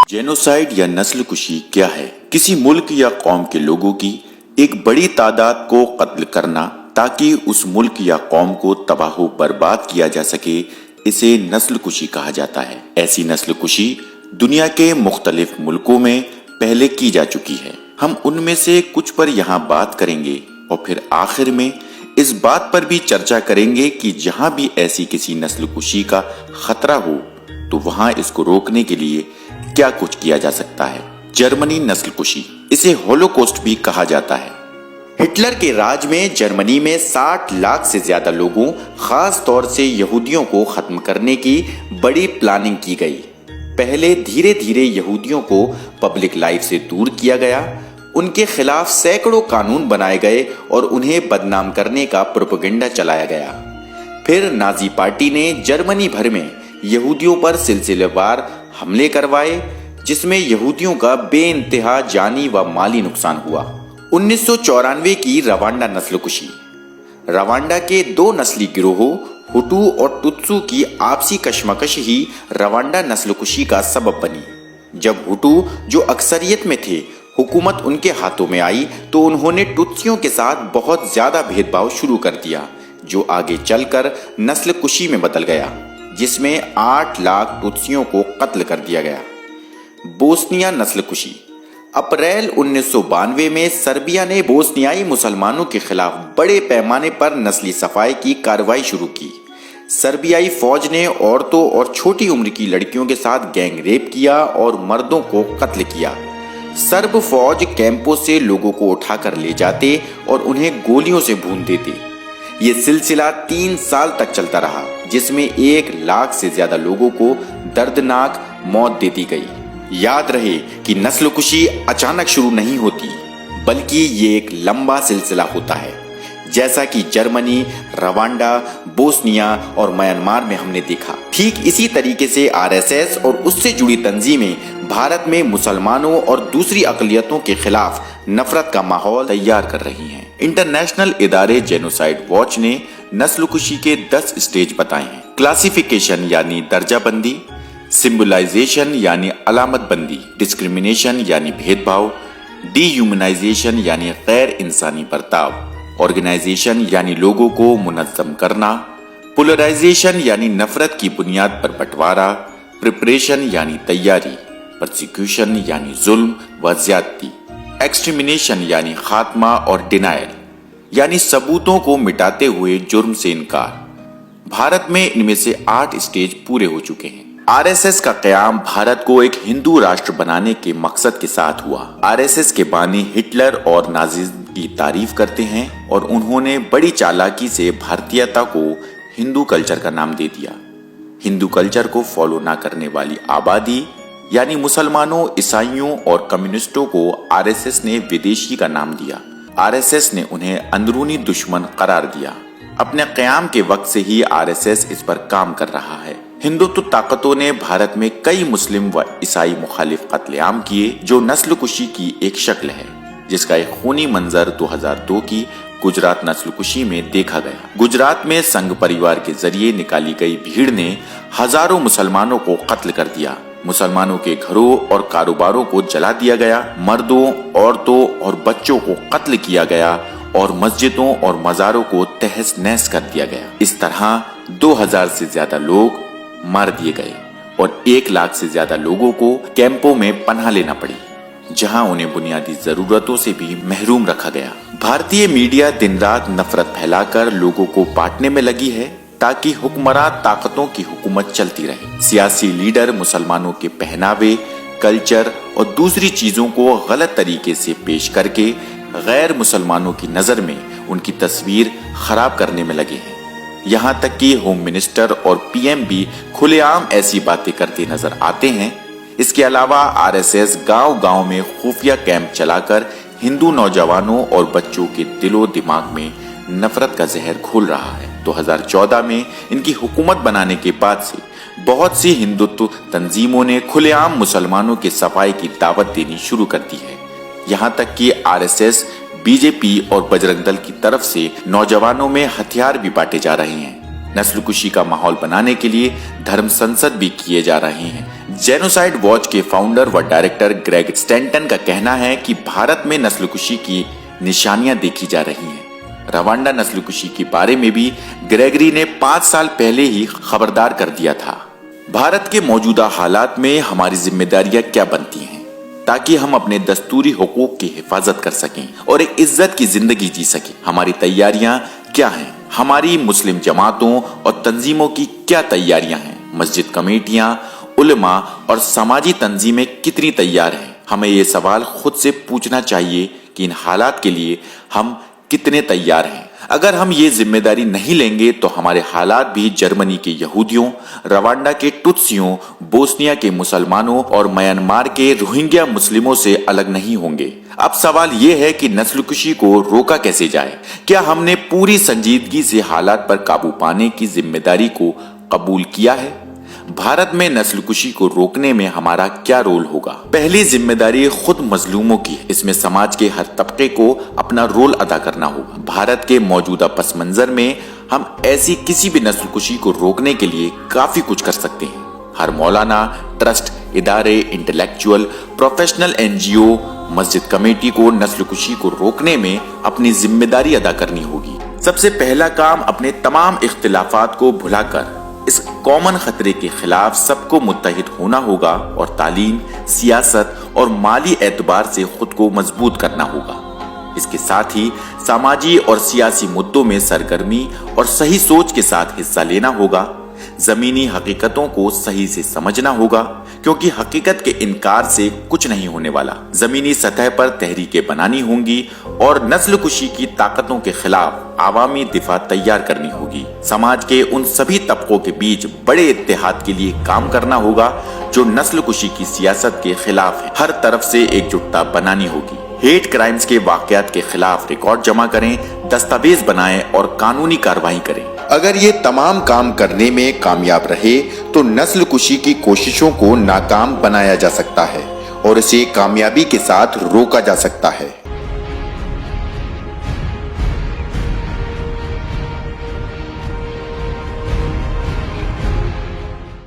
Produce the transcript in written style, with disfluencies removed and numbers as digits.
Genocide या नस्ल कुशी क्या है? किसी मुल्क या कौम के लोगों की एक बड़ी तादाद को कत्ल करना ताकि उस मुल्क या कौम को तबाह बर्बाद किया जा सके, इसे नस्ल कुशी कहा जाता है। ऐसी नस्ल कुशी दुनिया के मुख्तलिफ मुल्कों में पहले की जा चुकी है। हम उनमें से कुछ पर यहाँ बात करेंगे और फिर आखिर में इस बात पर भी चर्चा करेंगे कि जहां भी ऐसी किसी नस्ल कुशी का खतरा हो तो वहां इसको रोकने के लिए क्या कुछ किया जा सकता है। जर्मनी नस्ल कुशी, इसे होलोकॉस्ट भी कहा जाता है। हिटलर के राज में जर्मनी में 60 लाख से ज्यादा लोगों, खास तौर से यहूदियों को खत्म करने की बड़ी प्लानिंग की गई। पहले धीरे धीरे यहूदियों को पब्लिक लाइफ से दूर किया गया, उनके खिलाफ सैकड़ों कानून बनाए गए और उन्हें बदनाम करने का प्रोपेगेंडा चलाया गया। फिर नाजी पार्टी ने जर्मनी भर में यहूदियों पर सिलसिलेवार हमले करवाए, जिसमें यहूदियों का बेइंतहा जानी व माली नुकसान हुआ। 1994 की रवांडा नस्ल कुशी। रवांडा के दो नस्ली गिरोहों हुटू और टुत्सू की आपसी कशमकश ही रवांडा नस्ल कुशी का सबब बनी। जब हुटू, जो अक्सरियत में थे, हुकूमत उनके हाथों में आई तो उन्होंने टुत्सियों के साथ बहुत ज्यादा भेदभाव शुरू कर दिया, जो आगे चलकर नस्ल कुशी में बदल गया, जिसमें 8 लाख टुत्सियों को कत्ल कर दिया गया। बोस्निया नस्ल कुशी। अप्रैल 1992 में सर्बिया ने बोस्नियाई मुसलमानों के खिलाफ बड़े पैमाने पर नस्ली सफाई की कार्रवाई शुरू की। सर्बियाई फौज ने औरतों और छोटी उम्र की लड़कियों के साथ गैंग रेप किया और मर्दों को कत्ल किया। सर्ब फौज कैंपों से लोगों को उठाकर ले जाते और उन्हें गोलियों से भून देते। ये सिलसिला 3 साल तक चलता रहा, जिसमें 1 लाख से ज्यादा लोगों को दर्दनाक मौत दे दी गई। याद रहे कि नस्ल कुशी अचानक शुरू नहीं होती, बल्कि ये एक लंबा सिलसिला होता है, जैसा कि जर्मनी, रवांडा, बोस्निया और म्यांमार में हमने देखा। ठीक इसी तरीके से आरएसएस और उससे जुड़ी तंजीमें भारत में मुसलमानों और दूसरी अक़लियतों के खिलाफ नफरत का माहौल तैयार कर रही हैं। इंटरनेशनल इदारे जेनोसाइड वॉच ने नस्ल कुशी के 10 स्टेज बताए हैं। क्लासिफिकेशन यानी दर्जाबंदी, सिंबलाइजेशन यानी अलामत बंदी, डिस्क्रिमिनेशन यानी भेदभाव, डीह्यूमनाइजेशन यानी गैर इंसानी बर्ताव, ऑर्गेनाइजेशन यानी लोगों को मुनज़्ज़म करना, पोलराइजेशन यानी नफरत की बुनियाद पर बंटवारा, प्रिपरेशन यानी तैयारी, प्रोसिक्यूशन यानी जुल्म व ज्यादती, एक्सटर्मिनेशन यानी खात्मा और डिनायल यानी सबूतों को मिटाते हुए जुर्म से इनकार। भारत में इनमें से 8 स्टेज पूरे हो चुके हैं। आरएसएस का क़याम भारत को एक हिंदू राष्ट्र बनाने के मकसद के साथ हुआ। आरएसएस के बानी हिटलर और नाज़िज़्म की तारीफ करते हैं और उन्होंने बड़ी चालाकी से भारतीयता को हिंदू कल्चर का नाम दे दिया। हिंदू कल्चर को फॉलो ना करने वाली आबादी यानी मुसलमानों, ईसाइयों और कम्युनिस्टों को आरएसएस ने विदेशी का नाम दिया। आरएसएस ने उन्हें अंदरूनी दुश्मन करार दिया। अपने क़याम के वक्त से ही आरएसएस इस पर काम कर रहा है। हिंदुत्व ताकतों ने भारत में कई मुस्लिम व ईसाई मुखालिफ कत्लेआम किए, जो नस्ल कुशी की एक शक्ल है, जिसका एक खूनी मंजर 2002 की गुजरात नस्ल कुशी में देखा गया। गुजरात में संघ परिवार के जरिए निकाली गई भीड़ ने हजारों मुसलमानों को कत्ल कर दिया। मुसलमानों के घरों और कारोबारों को जला दिया गया, मर्दों, औरतों और बच्चों को कत्ल किया गया और मस्जिदों और मज़ारों को तहस नहस कर दिया गया। इस तरह 2000 से ज्यादा लोग मार दिए गए और 1 लाख से ज्यादा लोगों को कैंपों में पनाह लेना पड़ी, जहां उन्हें बुनियादी जरूरतों से भी महरूम रखा गया। भारतीय मीडिया दिन रात नफरत फैलाकर लोगों को बांटने में लगी है ताकि हुक्मरान ताकतों की हुकूमत चलती रहे। सियासी लीडर मुसलमानों के पहनावे, कल्चर और दूसरी चीजों को गलत तरीके से पेश करके गैर मुसलमानों की नजर में उनकी तस्वीर खराब करने में लगे हैं। यहाँ तक कि होम मिनिस्टर और पीएम भी खुलेआम ऐसी बातें करते नजर आते हैं। इसके अलावा आरएसएस गांव-गांव में खुफिया कैंप चलाकर हिंदू नौजवानों और बच्चों के दिलो दिमाग में नफरत का जहर घोल रहा है। 2014 में इनकी हुकूमत बनाने के बाद से बहुत सी हिंदुत्व तंजीमों ने खुलेआम मुसलमानों की सफाई की दावत देनी शुरू कर दी है। यहाँ तक कि आरएसएस, बीजेपी और बजरंग दल की तरफ से नौजवानों में हथियार भी बांटे जा रहे हैं। नस्ल कुशी का माहौल बनाने के लिए धर्म संसद भी किए जा रहे हैं, जेनोसाइड वॉच के फाउंडर व डायरेक्टर ग्रेग स्टैंटन का कहना है कि भारत में नस्लकुशी की निशानियां देखी जा रही हैं। रवांडा नस्लकुशी के बारे में भी ग्रेगरी ने 5 साल पहले ही खबरदार कर दिया था। भारत के मौजूदा हालात में हमारी जिम्मेदारियां क्या बनती हैं ताकि हम अपने दस्तूरी हुकूक की हिफाजत कर सकें और एक इज्जत की जिंदगी जी सकें। हमारी तैयारियां क्या हैं? हमारी मुस्लिम जमातों और तंजीमों की क्या तैयारियां हैं? मस्जिद कमेटियां, उलमा और समाजी तंजीमें कितनी तैयार हैं? हमें ये सवाल खुद से पूछना चाहिए कि इन हालात के लिए हम कितने तैयार हैं। अगर हम ये जिम्मेदारी नहीं लेंगे तो हमारे हालात भी जर्मनी के यहूदियों, रवांडा के टुत्सियों, बोस्निया के मुसलमानों और म्यांमार के रोहिंग्या मुस्लिमों से अलग नहीं होंगे। अब सवाल ये है कि नस्लकुशी को रोका कैसे जाए। क्या हमने पूरी संजीदगी से हालात पर काबू पाने की जिम्मेदारी को कबूल किया है? भारत में नस्लकुशी को रोकने में हमारा क्या रोल होगा? पहली जिम्मेदारी खुद मजलूमों की। इसमें समाज के हर तबके को अपना रोल अदा करना होगा। भारत के मौजूदा पस मंजर में हम ऐसी किसी भी नस्लकुशी को रोकने के लिए काफी कुछ कर सकते हैं। हर मौलाना, ट्रस्ट, इदारे, इंटेलेक्चुअल, प्रोफेशनल NGO, मस्जिद कमेटी को नस्लकुशी को रोकने में अपनी जिम्मेदारी अदा करनी होगी। सबसे पहला काम अपने तमाम इख्तिलाफात को भुलाकर इस कॉमन खतरे के खिलाफ सबको मुत्तहिद होना होगा और तालीम, सियासत और माली एतबार से खुद को मजबूत करना होगा। इसके साथ ही सामाजी और सियासी मुद्दों में सरगर्मी और सही सोच के साथ हिस्सा लेना होगा। जमीनी हकीकतों को सही से समझना होगा क्योंकि हकीकत के इनकार से कुछ नहीं होने वाला। जमीनी सतह पर तहरीकें बनानी होंगी और नस्लकुशी की ताकतों के खिलाफ आवामी दिफा तैयार करनी होगी। समाज के उन सभी तबकों के बीच बड़े इत्तेहाद के लिए काम करना होगा जो नस्लकुशी की सियासत के खिलाफ है। हर तरफ से एकजुटता बनानी होगी। हेट क्राइम्स के वाकयात के खिलाफ रिकॉर्ड जमा करें, दस्तावेज बनाएं और कानूनी कार्रवाई करें। अगर ये तमाम काम करने में कामयाब रहे तो नस्लकुशी की कोशिशों को नाकाम बनाया जा सकता है और इसे कामयाबी के साथ रोका जा सकता है।